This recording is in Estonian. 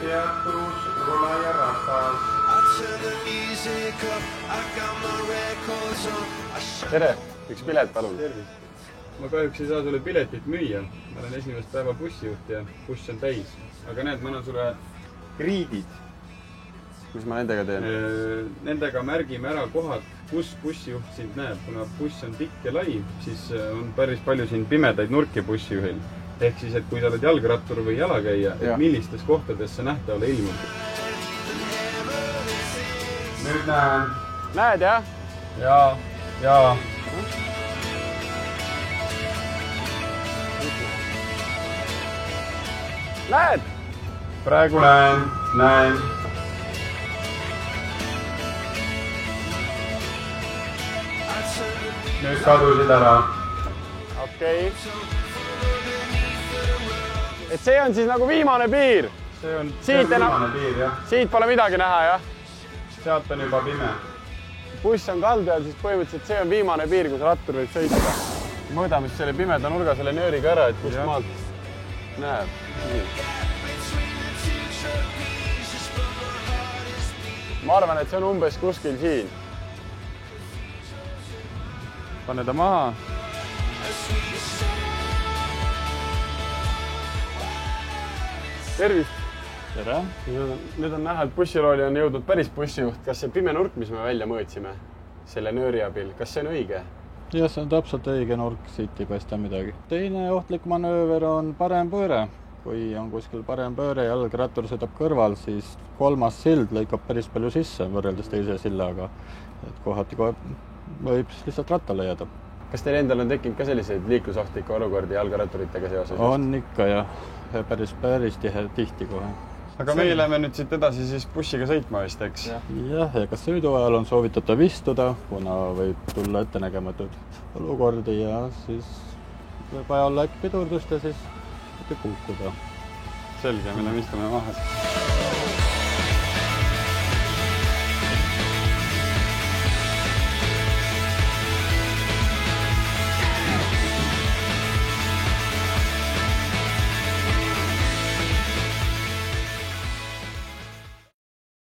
peatus rulaja ratas. Tere, üks pilet palun. Tervist. Ma kahjuks ei saa sulle piletit müüa. Ma olen esimest päeva bussijuht ja buss on täis. Aga näed, ma annan sulle riidid. Mis ma nendega teen? Nendega märgime ära kohad, kus bussijuht sind näeb. Kuna buss on pikk ja lai, siis on päris palju siin pimedaid nurki bussijuhil. Ehk siis, et kui sa oled jalgrattur või jalakäija, et millistes kohtades sa nähtavale ilmud. Nüüd näen. Näed, jah? Jaa. Näed? Praegu näen. Nüüd kadusid ära. Okei. Et see on siis nagu viimane piir. See on viimane piir, jah. Siit pole midagi näha, jah? Sealt on juba pime. Buss on kaldu all, siis põhimõtteliselt see on viimane piir, kus rattur võib sõita. Mõõdame selle pimeda nurga selle nööriga ära, et kust maalt näeb. Ma arvan, et see on umbes kuskil siin. Pane ta maha. Tervist! Tere! Nüüd on näha, et bussirooli on jõudnud päris bussijuht. Kas see pime nurk, mis me välja mõõtsime selle nööri abil, kas see on õige? Jah, see on täpselt õige nurk, siit ei paista midagi. Teine ohtlik manööver on parem pööre. Kui on kuskil parem pööre ja jalgrattur sõidab kõrval, siis kolmas sild lõikab päris palju sisse võrreldes teise sillaga. Et kohati võib lihtsalt rattale jääda. Kas teil endal on tekkinud ka selliseid liiklusohtlikke olukordi jalgratturitega seoses? On ikka jah, päris tihti kohe. Aga meie läheme nüüd siit edasi siis bussiga sõitma vist, eks? Jah, ja kas sõidu ajal on soovitatav istuda, kuna võib tulla ettenägematud olukordi ja siis võib vaja olla äkki pidurdust ja siis kukkuda. Selge, me läheme istume maha.